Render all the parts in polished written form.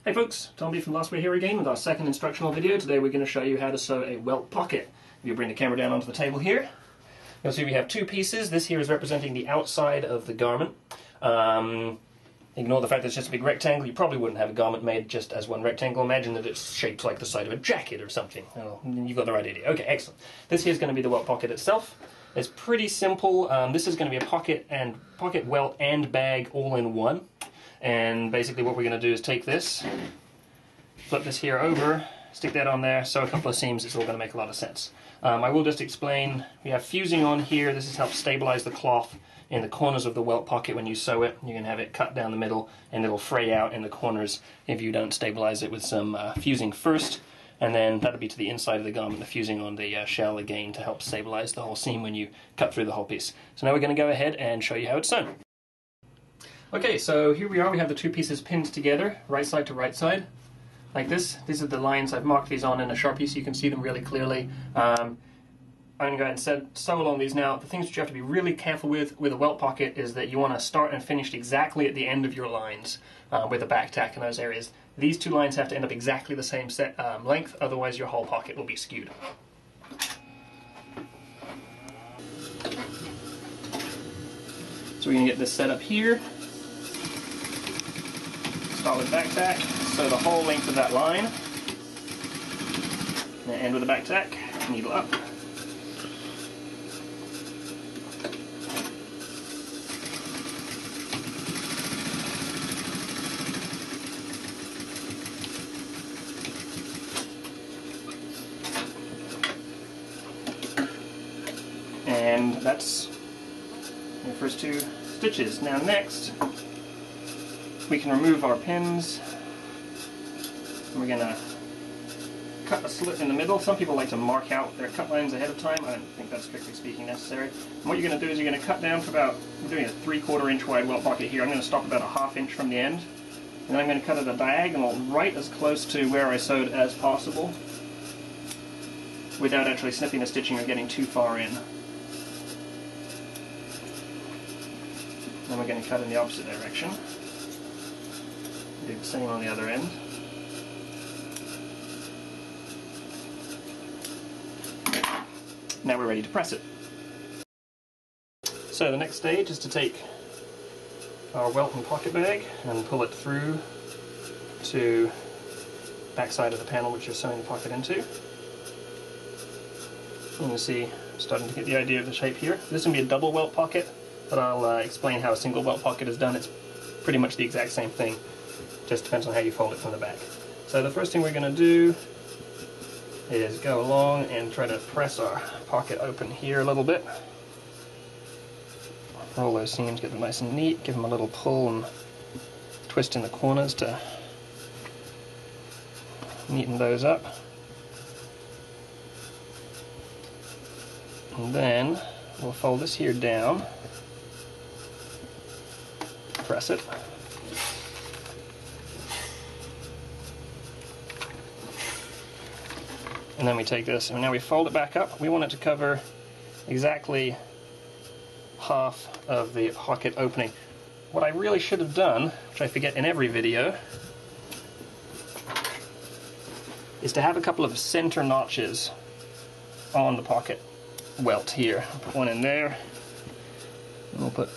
Hey folks, Tom B from Last We're Here again with our second instructional video. Today we're going to show you how to sew a welt pocket. If you bring the camera down onto the table here, you'll see we have two pieces. This here is representing the outside of the garment. Ignore the fact that it's just a big rectangle. You probably wouldn't have a garment made just as one rectangle. Imagine that it's shaped like the side of a jacket or something. Oh, you've got the right idea. Okay, excellent. This here is going to be the welt pocket itself. It's pretty simple. This is going to be a pocket, welt, and bag all in one. And basically what we're going to do is take this, flip this here over, stick that on there, sew a couple of seams. It's all going to make a lot of sense. I will just explain, we have fusing on here. This has helped stabilize the cloth in the corners of the welt pocket. When you sew it, you can have it cut down the middle and it'll fray out in the corners if you don't stabilize it with some fusing first. And then that'll be to the inside of the garment, the fusing on the shell again to help stabilize the whole seam when you cut through the whole piece. So now we're going to go ahead and show you how it's sewn. Okay, so here we are. We have the two pieces pinned together, right side to right side, like this. These are the lines. I've marked these on in a Sharpie so you can see them really clearly. I'm going to go ahead and sew along these now. The things that you have to be really careful with a welt pocket is that you want to start and finish exactly at the end of your lines with a back tack in those areas. These two lines have to end up exactly the same length, otherwise your whole pocket will be skewed. So we're going to get this set up here. Start with back tack, sew the whole length of that line, and then end with a back tack, needle up. And that's the first two stitches. Now next, we can remove our pins. We're going to cut a slit in the middle. Some people like to mark out their cut lines ahead of time. I don't think that's strictly speaking necessary. And what you're going to do is you're going to cut down for about, I'm doing a 3/4 inch wide welt pocket here. I'm going to stop about a 1/2 inch from the end. And then I'm going to cut at a diagonal right as close to where I sewed as possible without actually snipping the stitching or getting too far in. Then we're going to cut in the opposite direction. Do the same on the other end. Now we're ready to press it. So the next stage is to take our welt and pocket bag and pull it through to the back side of the panel which you're sewing the pocket into. You can see I'm starting to get the idea of the shape here. This is going to be a double welt pocket, but I'll explain how a single welt pocket is done. It's pretty much the exact same thing. Just depends on how you fold it from the back. So the first thing we're going to do is go along and try to press our pocket open here a little bit. Roll those seams, get them nice and neat, give them a little pull and twist in the corners to neaten those up. And then we'll fold this here down, press it. And then we take this and now we fold it back up. We want it to cover exactly half of the pocket opening. What I really should have done, which I forget in every video, is to have a couple of center notches on the pocket welt here. I'll put one in there, and we'll put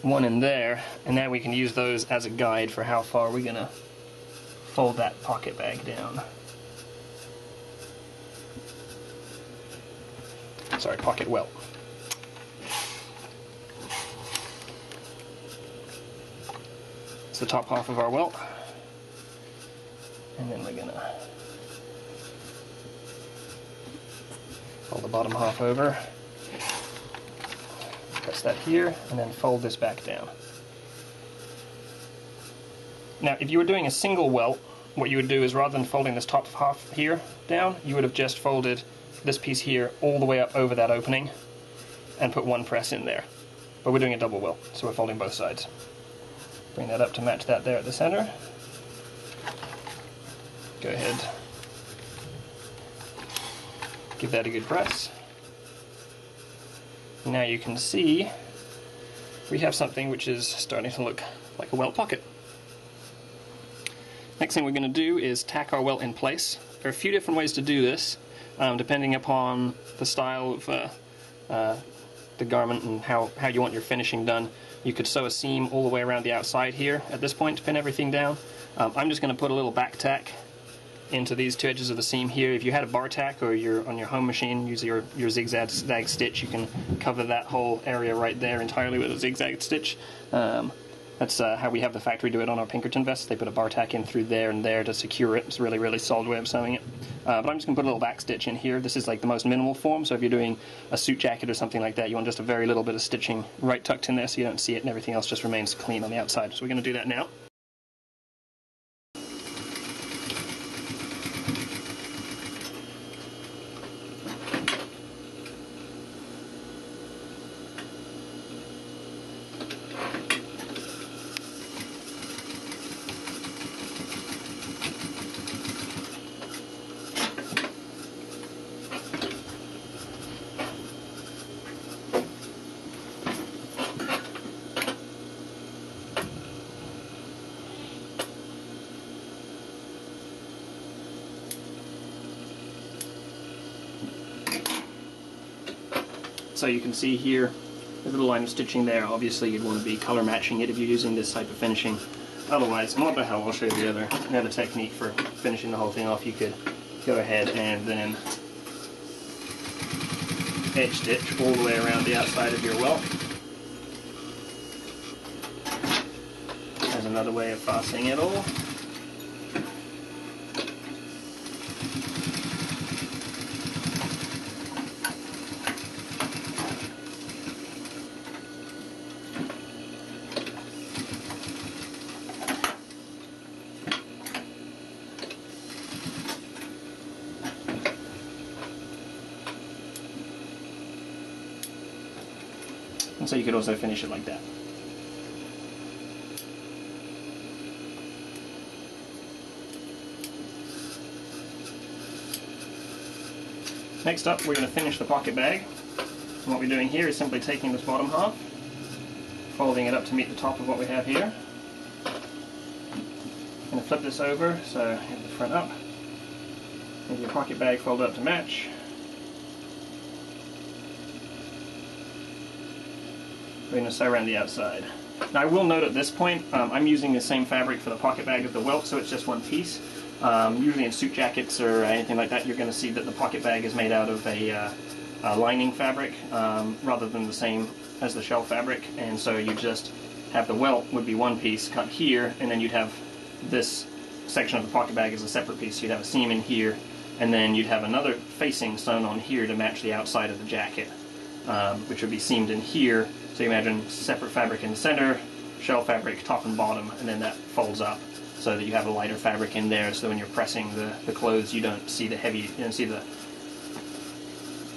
one in there, and now we can use those as a guide for how far we're going to fold that pocket bag down. Sorry, pocket welt. It's the top half of our welt. And then we're going to fold the bottom half over, press that here, and then fold this back down. Now, if you were doing a single welt, what you would do is rather than folding this top half here down, you would have just folded this piece here all the way up over that opening and put one press in there. But we're doing a double welt, so we're folding both sides. Bring that up to match that there at the center. Go ahead, give that a good press. Now you can see we have something which is starting to look like a welt pocket. Next thing we're going to do is tack our welt in place. There are a few different ways to do this, depending upon the style of the garment and how you want your finishing done. You could sew a seam all the way around the outside here at this point to pin everything down. I'm just going to put a little back tack into these two edges of the seam here. If you had a bar tack or you're on your home machine, use your zigzag stitch, you can cover that whole area right there entirely with a zigzag stitch. That's how we have the factory do it on our Pinkerton vests. They put a bar tack in through there and there to secure it. It's a really, really solid way of sewing it. But I'm just going to put a little back stitch in here. This is like the most minimal form, so if you're doing a suit jacket or something like that, you want just a very little bit of stitching right tucked in there so you don't see it and everything else just remains clean on the outside. So we're going to do that now. So you can see here, the little line of stitching there. Obviously you'd want to be color matching it if you're using this type of finishing. Otherwise, and what the hell, I'll show you another technique for finishing the whole thing off. You could go ahead and then edge stitch all the way around the outside of your welt. There's another way of fastening it all. And so you could also finish it like that. Next up, we're going to finish the pocket bag. And what we're doing here is simply taking this bottom half, folding it up to meet the top of what we have here. I'm going to flip this over, so have the front up, and your pocket bag fold up to match. We're going to sew around the outside. Now I will note at this point, I'm using the same fabric for the pocket bag as the welt, so it's just one piece. Usually in suit jackets or anything like that, you're going to see that the pocket bag is made out of a lining fabric rather than the same as the shell fabric, and so you just have the welt would be one piece cut here, and then you'd have this section of the pocket bag as a separate piece. You'd have a seam in here, and then you'd have another facing sewn on here to match the outside of the jacket, which would be seamed in here. So you imagine separate fabric in the center, shell fabric top and bottom, and then that folds up so that you have a lighter fabric in there, so when you're pressing the clothes you don't see the heavy, you don't see the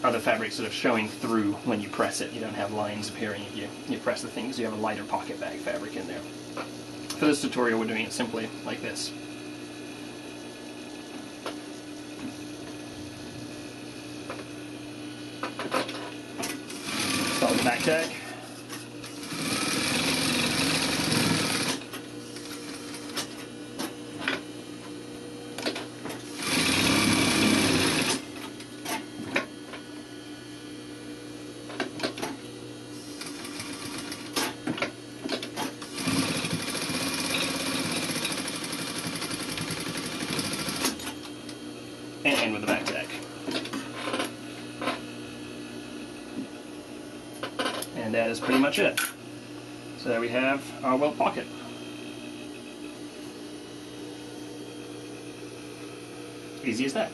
other fabric sort of showing through when you press it. You don't have lines appearing if you press the thing, because you have a lighter pocket bag fabric in there. For this tutorial we're doing it simply like this. Start with the back tack. And end with the back tack. And that is pretty much it. So there we have our welt pocket. Easy as that.